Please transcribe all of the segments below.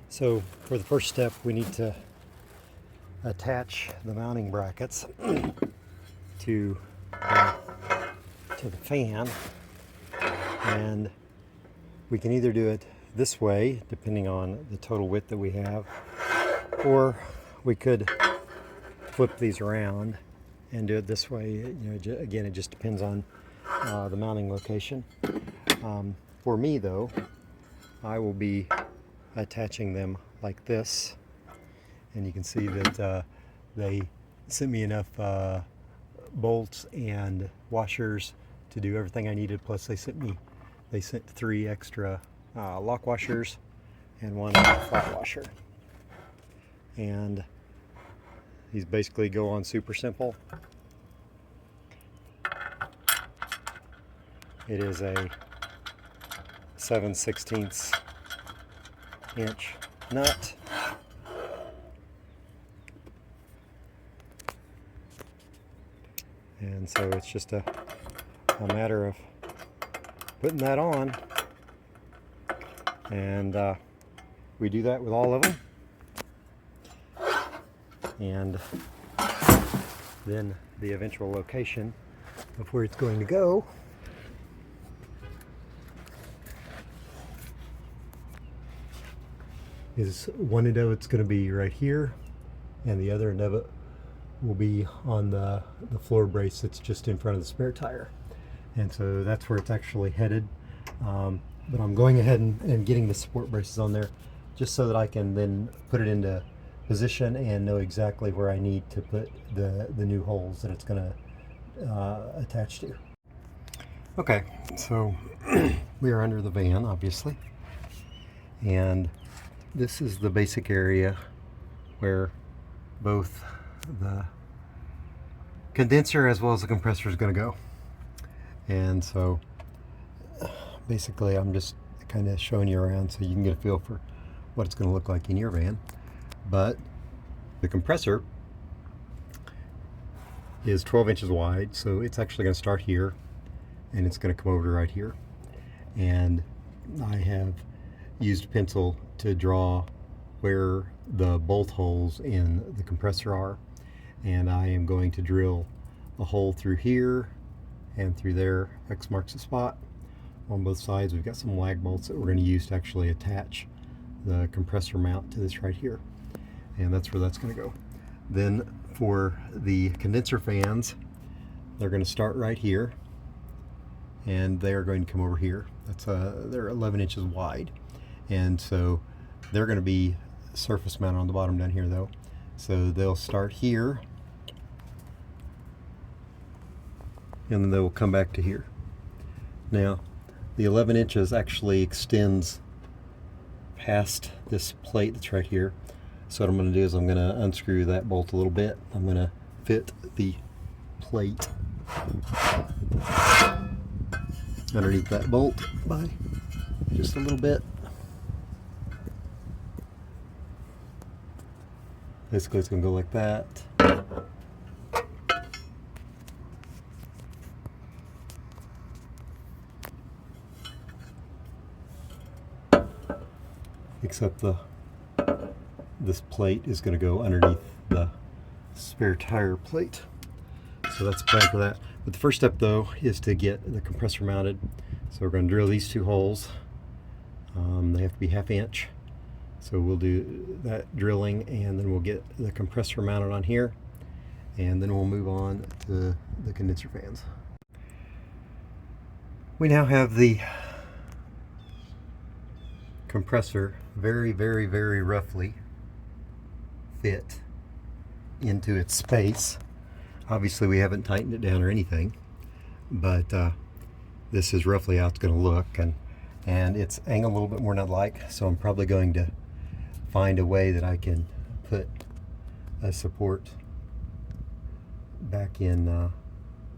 So for the first step, we need to attach the mounting brackets to the fan, and we can either do it this way, depending on the total width that we have, or we could flip these around and do it this way. You know, again, it just depends on the mounting location. For me, though, I will be attaching them like this, and you can see that they sent me enough bolts and washers to do everything I needed. Plus, they sent 3 extra lock washers and 1 flat washer. And these basically go on super simple. It is a 7/16 inch nut. And so it's just a matter of putting that on. And we do that with all of them. And then the eventual location of where it's going to go is one end of it's going to be right here, and the other end of it will be on the floor brace that's just in front of the spare tire. And so that's where it's actually headed. But I'm going ahead and getting the support braces on there just so that I can then put it into position and know exactly where I need to put the new holes that it's going to attach to. Okay, so we are under the van, obviously, and this is the basic area where both the condenser as well as the compressor is going to go. And so basically I'm just kind of showing you around so you can get a feel for what it's going to look like in your van. But the compressor is 12 inches wide, so it's actually going to start here and it's going to come over to right here. And I have used a pencil to draw where the bolt holes in the compressor are, and I am going to drill a hole through here and through there. X marks the spot. On both sides we've got some lag bolts that we're going to use to actually attach the compressor mount to this right here, and that's where that's going to go. Then for the condenser fans, they're going to start right here and they are going to come over here. They're 11 inches wide, and so they're going to be surface mounted on the bottom down here though. So they'll start here and then they will come back to here. Now the 11 inches actually extends past this plate that's right here. So what I'm going to do is I'm going to unscrew that bolt a little bit. I'm going to fit the plate underneath that bolt by just a little bit. Basically it's going to go like that. Except this plate is going to go underneath the spare tire plate. So that's the plan for that. But the first step though is to get the compressor mounted. So we're going to drill these 2 holes. They have to be 1/2 inch. So we'll do that drilling and then we'll get the compressor mounted on here, and then we'll move on to the condenser fans. We now have the compressor very, very, very roughly fit into its space. Obviously we haven't tightened it down or anything, but this is roughly how it's going to look, and it's angled a little bit more than I'd like, so I'm probably going to find a way that I can put a support back in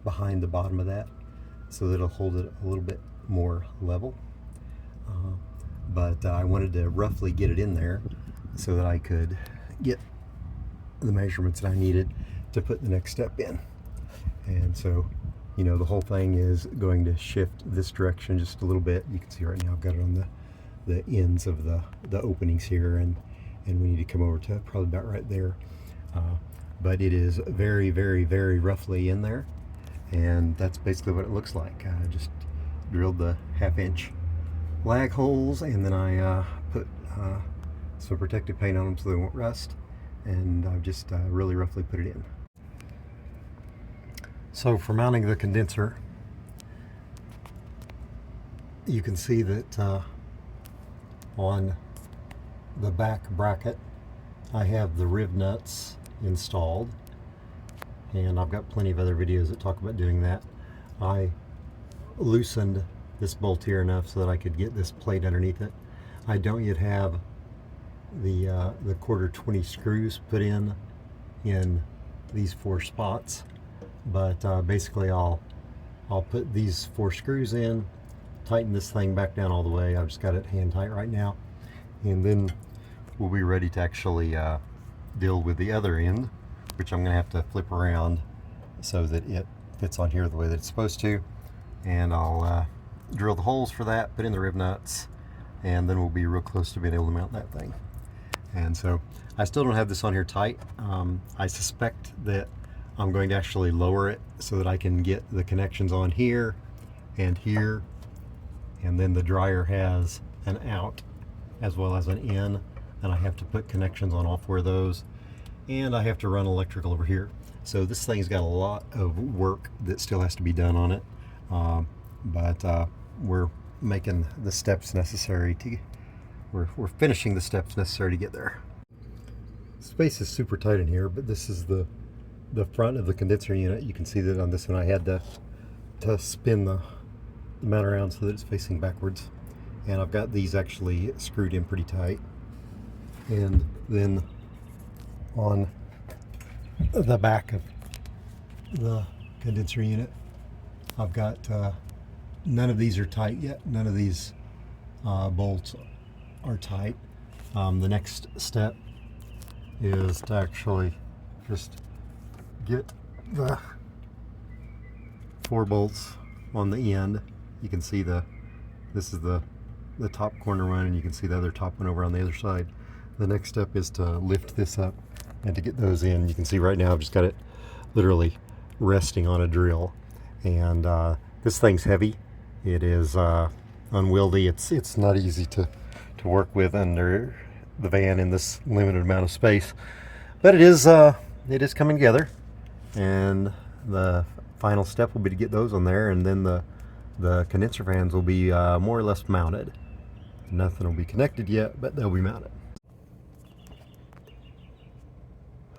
behind the bottom of that so that it'll hold it a little bit more level. But I wanted to roughly get it in there so that I could get the measurements that I needed to put the next step in. And so, you know, the whole thing is going to shift this direction just a little bit. You can see right now I've got it on the ends of the openings here, and we need to come over to probably about right there. But it is very, very, very roughly in there, and that's basically what it looks like. I just drilled the 1/2-inch lag holes, and then I put some protective paint on them so they won't rust, and I've just really roughly put it in. So for mounting the condenser, you can see that on the back bracket I have the rib nuts installed, and I've got plenty of other videos that talk about doing that. I loosened this bolt here enough so that I could get this plate underneath it. I don't yet have the 1/4 20 screws put in these 4 spots, but basically I'll put these 4 screws in, tighten this thing back down all the way. I've just got it hand tight right now, and then we'll be ready to actually deal with the other end, which I'm going to have to flip around so that it fits on here the way that it's supposed to, and I'll drill the holes for that, put in the rib nuts, and then we'll be real close to being able to mount that thing. And so I still don't have this on here tight. I suspect that I'm going to actually lower it so that I can get the connections on here, and then the dryer has an out as well as an in, and I have to put connections on all 4 of those, and I have to run electrical over here. So this thing's got a lot of work that still has to be done on it, but we're making the steps necessary to we're finishing the steps necessary to get there. Space is super tight in here, but this is the front of the condenser unit. You can see that on this one I had to spin the mount around so that it's facing backwards, and I've got these actually screwed in pretty tight. And then on the back of the condenser unit, I've got none of these are tight yet. None of these bolts are tight. The next step is to actually just get the 4 bolts on the end. You can see this is the top corner one, and you can see the other top one over on the other side. The next step is to lift this up and to get those in. You can see right now I've just got it literally resting on a drill, and this thing's heavy. It is unwieldy. It's not easy to work with under the van in this limited amount of space, but it is coming together, and the final step will be to get those on there, and then the condenser fans will be more or less mounted. Nothing will be connected yet, but they'll be mounted.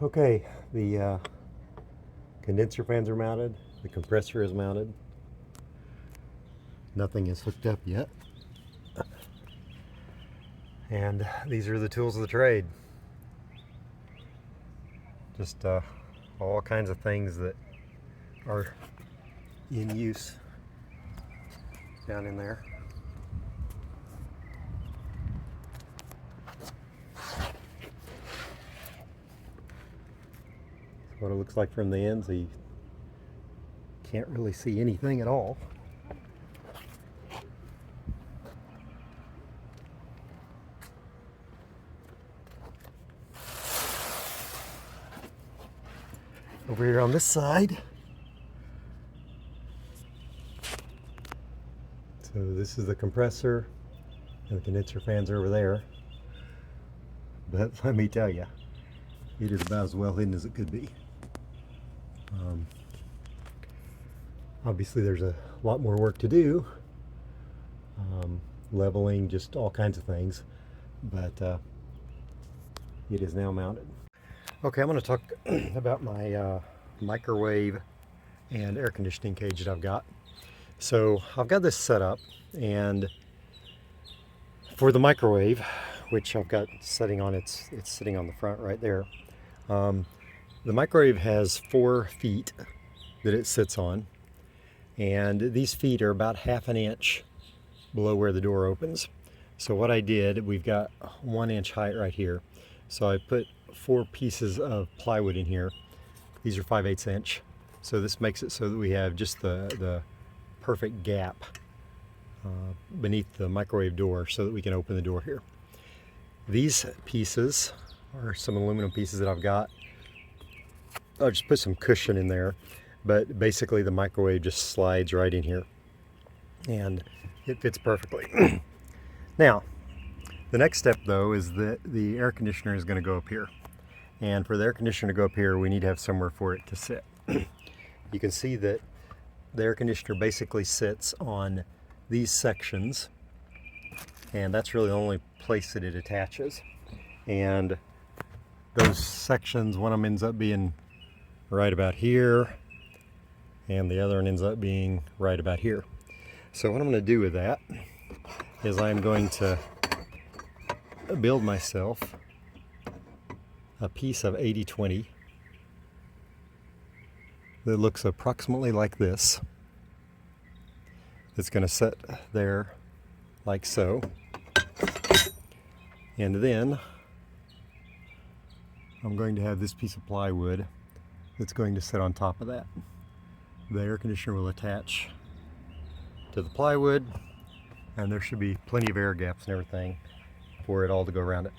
Okay, the condenser fans are mounted, the compressor is mounted. Nothing is hooked up yet. And these are the tools of the trade. Just all kinds of things that are in use down in there. That's what it looks like from the end, so you can't really see anything at all. Over here on this side, so this is the compressor, and the condenser fans are over there. But let me tell you, it is about as well hidden as it could be. Obviously there's a lot more work to do, leveling, just all kinds of things, but it is now mounted. Okay, I'm going to talk about my microwave and air conditioning cage that I've got. So I've got this set up, and for the microwave, which I've got setting on, it's sitting on the front right there. The microwave has 4 feet that it sits on, and these feet are about 1/2 inch below where the door opens. So what I did, we've got 1 inch height right here. So I put 4 pieces of plywood in here. These are 5/8 inch. So this makes it so that we have just the perfect gap beneath the microwave door so that we can open the door here. These pieces are some aluminum pieces that I've got. I'll just put some cushion in there, but basically the microwave just slides right in here and it fits perfectly. Now, the next step though is that the air conditioner is going to go up here. And for the air conditioner to go up here, we need to have somewhere for it to sit. You can see that the air conditioner basically sits on these sections, and that's really the only place that it attaches. And those sections, one of them ends up being right about here, and the other one ends up being right about here. So what I'm going to do with that is I'm going to build myself a piece of 80/20 that looks approximately like this. It's going to sit there like so, and then I'm going to have this piece of plywood that's going to sit on top of that. The air conditioner will attach to the plywood, and there should be plenty of air gaps and everything for it all to go around it.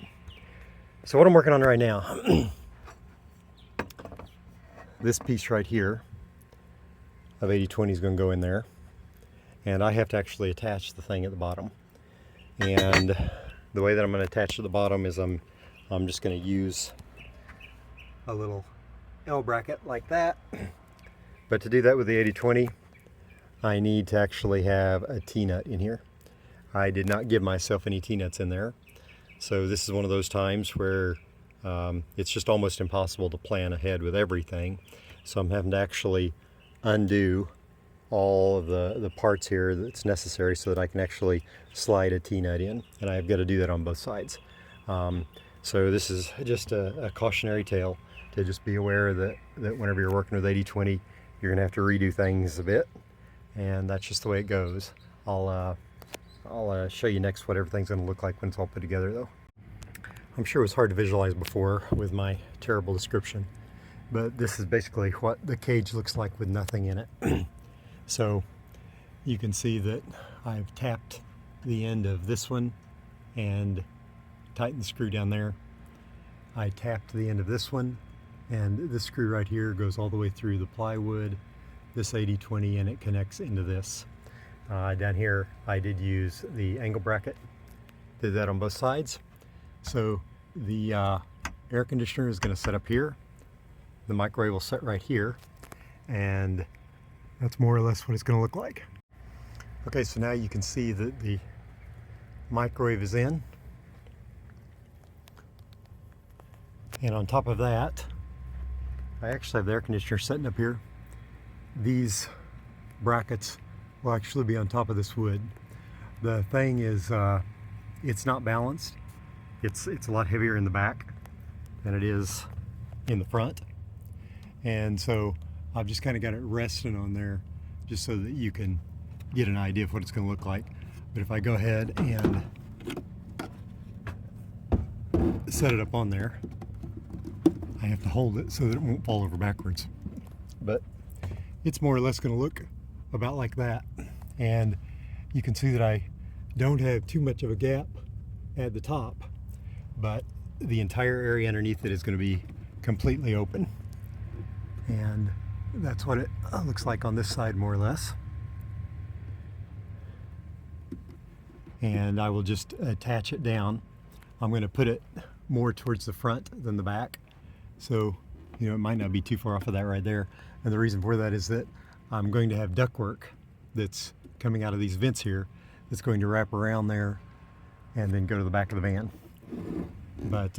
So what I'm working on right now, this piece right here of 80/20 is going to go in there, and I have to actually attach the thing at the bottom. And the way that I'm going to attach to the bottom is I'm just going to use a little L bracket like that. But to do that with the 80/20, I need to actually have a T-nut in here. I did not give myself any T-nuts in there. So this is one of those times where it's just almost impossible to plan ahead with everything. So I'm having to actually undo all of the parts here that's necessary so that I can actually slide a T-nut in. And I've got to do that on both sides. So this is just a cautionary tale to just be aware that whenever you're working with 80/20, you're going to have to redo things a bit. And that's just the way it goes. I'll show you next what everything's going to look like when it's all put together though. I'm sure it was hard to visualize before with my terrible description, but this is basically what the cage looks like with nothing in it. So you can see that I've tapped the end of this one and tightened the screw down there. I tapped the end of this one, and this screw right here goes all the way through the plywood, this 80/20, and it connects into this. Down here I did use the angle bracket, did that on both sides. So the air conditioner is going to set up here, the microwave will sit right here, and that's more or less what it's going to look like. Okay, so now you can see that the microwave is in, and on top of that I actually have the air conditioner sitting up here. These brackets will actually be on top of this wood. The thing is, it's not balanced. It's a lot heavier in the back than it is in the front. And so I've just kind of got it resting on there just so that you can get an idea of what it's going to look like. But if I go ahead and set it up on there, I have to hold it so that it won't fall over backwards. But it's more or less going to look about like that. And you can see that I don't have too much of a gap at the top, but the entire area underneath it is going to be completely open. And that's what it looks like on this side, more or less. And I will just attach it down. I'm going to put it more towards the front than the back, so it might not be too far off of that right there. And the reason for that is that I'm going to have ductwork that's coming out of these vents here that's going to wrap around there and then go to the back of the van. But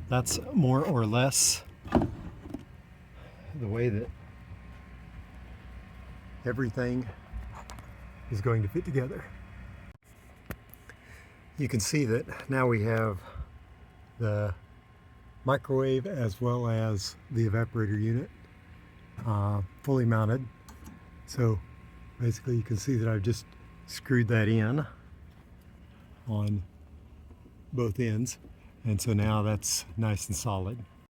that's more or less the way that everything is going to fit together. You can see that now we have the microwave as well as the evaporator unit fully mounted. So basically you can see that I've just screwed that in on both ends, and so now that's nice and solid.